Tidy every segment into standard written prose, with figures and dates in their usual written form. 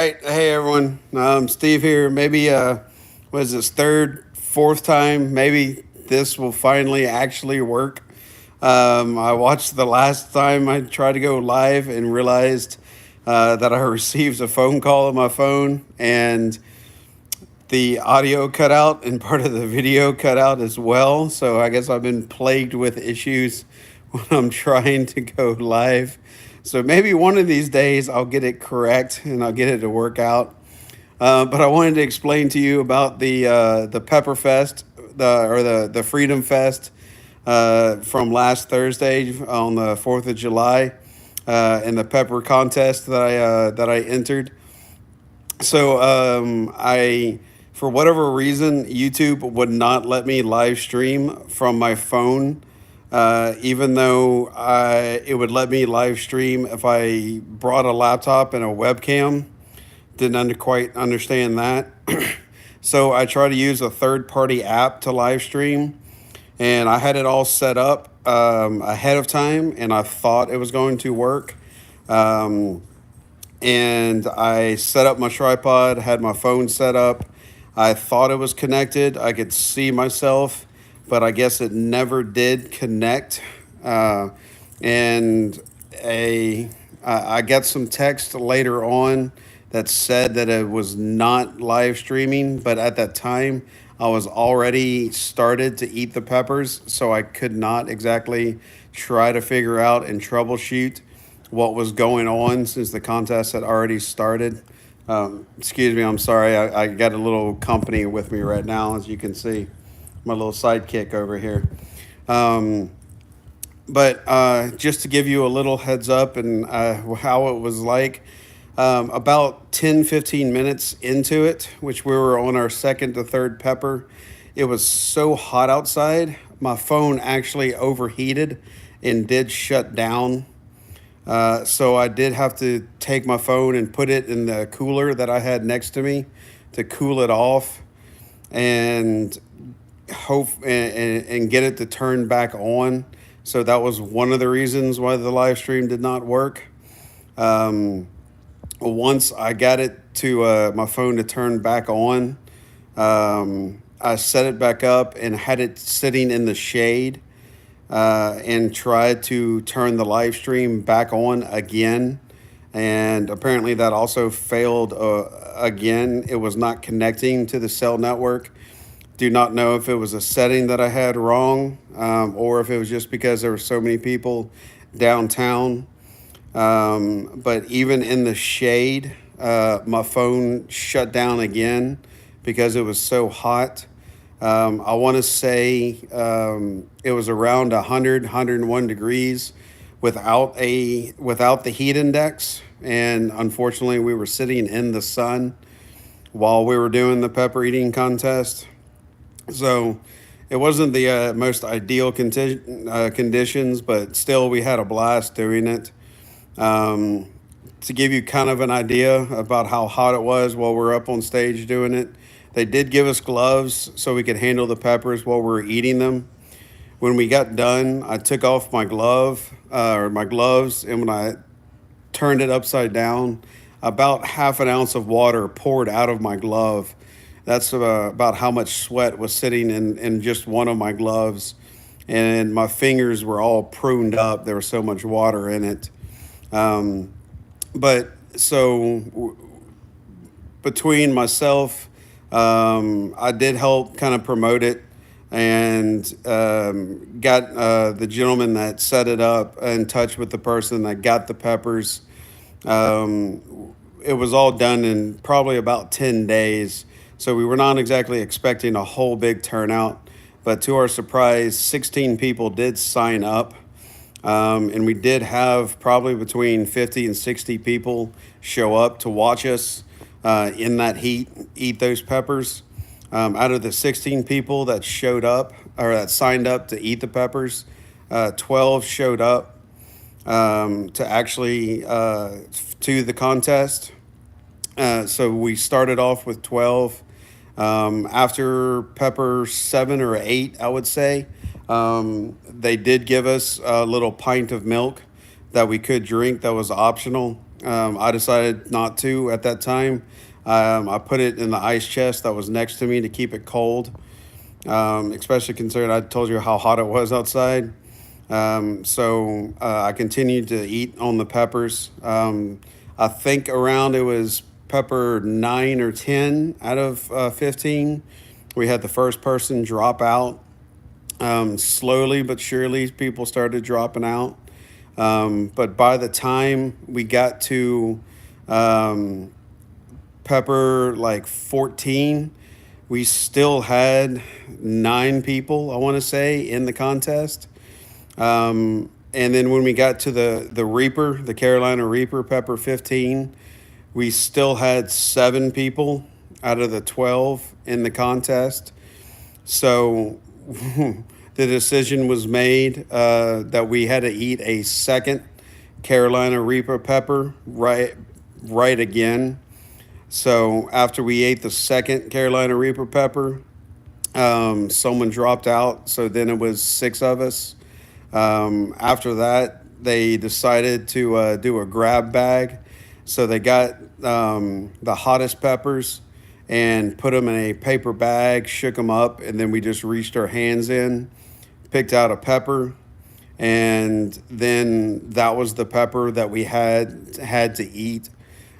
Right. Hey everyone. Steve here. Maybe what is this third, fourth time? Maybe this will finally actually work. I watched the last time I tried to go live and realized that I received a phone call on my phone and the audio cut out and part of the video cut out as well. So I guess I've been plagued with issues when I'm trying to go live. So maybe one of these days I'll get it correct and I'll get it to work out. But I wanted to explain to you about the Pepper Fest, the Freedom Fest from last Thursday on the 4th of July, and the pepper contest that I entered. So I, for whatever reason, YouTube would not let me live stream from my phone, even though it would let me live stream if I brought a laptop and a webcam. Didn't quite understand that. So I tried to use a third-party app to live stream, and I had it all set up ahead of time, and I thought it was going to work. Um, and I set up my tripod, had my phone set up. I thought it was connected. I could see myself, but I guess it never did connect. And I got some text later on that said that it was not live streaming, but at that time I was already started to eat the peppers, so I could not exactly try to figure out and troubleshoot what was going on since the contest had already started. Excuse me, I'm sorry. I got a little company with me right now, as you can see, my little sidekick over here. Um, but just to give you a little heads up and how it was like, about 10, 15 minutes into it, which we were on our second to third pepper, it was so hot outside, my phone actually overheated and did shut down. So I did have to take my phone and put it in the cooler that I had next to me to cool it off and hope and get it to turn back on. So that was one of the reasons why the live stream did not work. Once I got it to my phone to turn back on, I set it back up and had it sitting in the shade and tried to turn the live stream back on again. And apparently that also failed again. It was not connecting to the cell network. Do not know if it was a setting that I had wrong or if it was just because there were so many people downtown. But even in the shade, my phone shut down again because it was so hot. I want to say it was around 100, 101 degrees without the heat index. And unfortunately, we were sitting in the sun while we were doing the pepper eating contest. So it wasn't the most ideal conditions, but still we had a blast doing it. To give you kind of an idea about how hot it was while we were up on stage doing it, they did give us gloves so we could handle the peppers while we were eating them. When we got done, I took off my my gloves, and when I turned it upside down, about half an ounce of water poured out of my glove. That's about how much sweat was sitting in just one of my gloves. And my fingers were all pruned up. There was so much water in it. But so between myself, I did help kind of promote it and got the gentleman that set it up in touch with the person that got the peppers. It was all done in probably about 10 days. So we were not exactly expecting a whole big turnout. But to our surprise, 16 people did sign up. And we did have probably between 50 and 60 people show up to watch us in that heat eat those peppers. Out of the 16 people that showed up or that signed up to eat the peppers, 12 showed up to actually to the contest. So we started off with 12. After pepper 7 or 8, I would say, they did give us a little pint of milk that we could drink that was optional. I decided not to at that time. I put it in the ice chest that was next to me to keep it cold, especially considering I told you how hot it was outside. So I continued to eat on the peppers. I think around it was pepper 9 or 10 out of 15. We had the first person drop out. Slowly but surely, people started dropping out. But by the time we got to um, pepper like 14, we still had 9 people, I want to say, in the contest. And then when we got to the Reaper, the Carolina Reaper pepper 15, we still had 7 people out of the 12 in the contest. So the decision was made that we had to eat a second Carolina Reaper pepper right again. So after we ate the second Carolina Reaper pepper, someone dropped out. So then it was 6 of us. After that, they decided to do a grab bag. So they got the hottest peppers and put them in a paper bag, shook them up, and then we just reached our hands in, picked out a pepper, and then that was the pepper that we had to eat.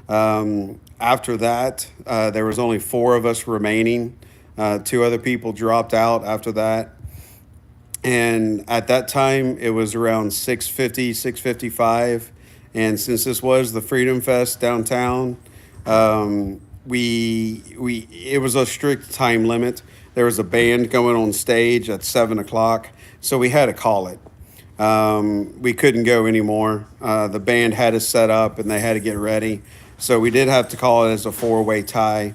After that, there was only 4 of us remaining. 2 other people dropped out after that. And at that time, it was around 6:50, 6:55. And since this was the Freedom Fest downtown, it was a strict time limit. There was a band going on stage at 7 o'clock, so we had to call it. We couldn't go anymore. The band had us set up, and they had to get ready. So we did have to call it as a 4-way tie.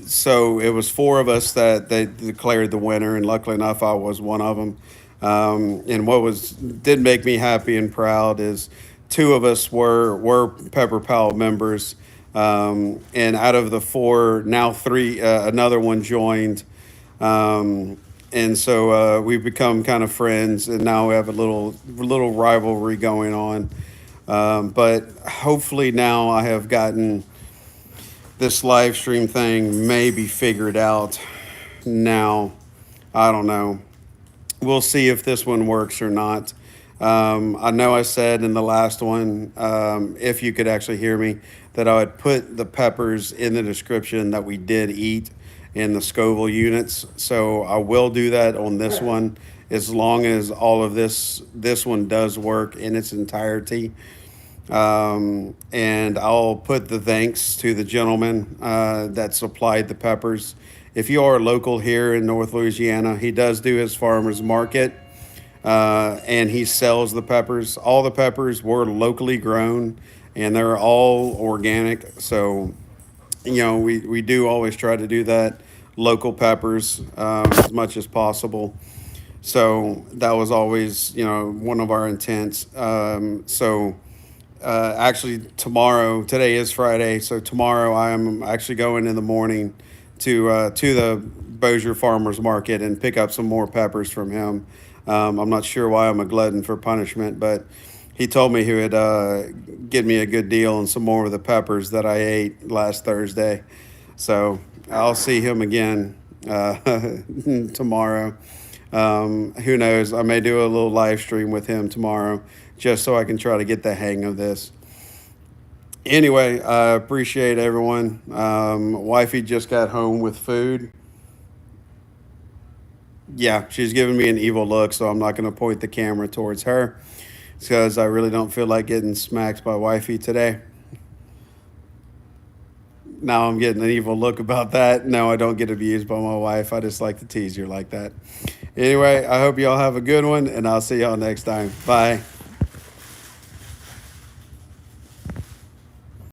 So it was 4 of us that they declared the winner, and luckily enough, I was one of them. And what did make me happy and proud is 2 of us were Pepper Pal members, and out of the 4, now 3, another one joined, and so we've become kind of friends, and now we have a little rivalry going on. But hopefully now I have gotten this live stream thing maybe figured out now. I don't know. We'll see if this one works or not. I know I said in the last one, if you could actually hear me, that I would put the peppers in the description that we did eat in the Scoville units. So I will do that on this one, as long as all of this one does work in its entirety. And I'll put the thanks to the gentleman that supplied the peppers. If you are local here in North Louisiana, he does do his farmer's market, and he sells the peppers. All the peppers were locally grown, and they're all organic. So, we do always try to do that, local peppers, as much as possible. So that was always, one of our intents. Actually, today is Friday, so tomorrow I am actually going in the morning to the Bossier Farmers Market and pick up some more peppers from him. I'm not sure why I'm a glutton for punishment, but he told me he would get me a good deal on some more of the peppers that I ate last Thursday. So I'll see him again tomorrow. Who knows? I may do a little live stream with him tomorrow, just so I can try to get the hang of this. Anyway, I appreciate everyone. Wifey just got home with food. Yeah, she's giving me an evil look, so I'm not going to point the camera towards her, because I really don't feel like getting smacked by wifey today. Now I'm getting an evil look about that. No, I don't get abused by my wife. I just like to tease her like that. Anyway, I hope y'all have a good one, and I'll see y'all next time. Bye.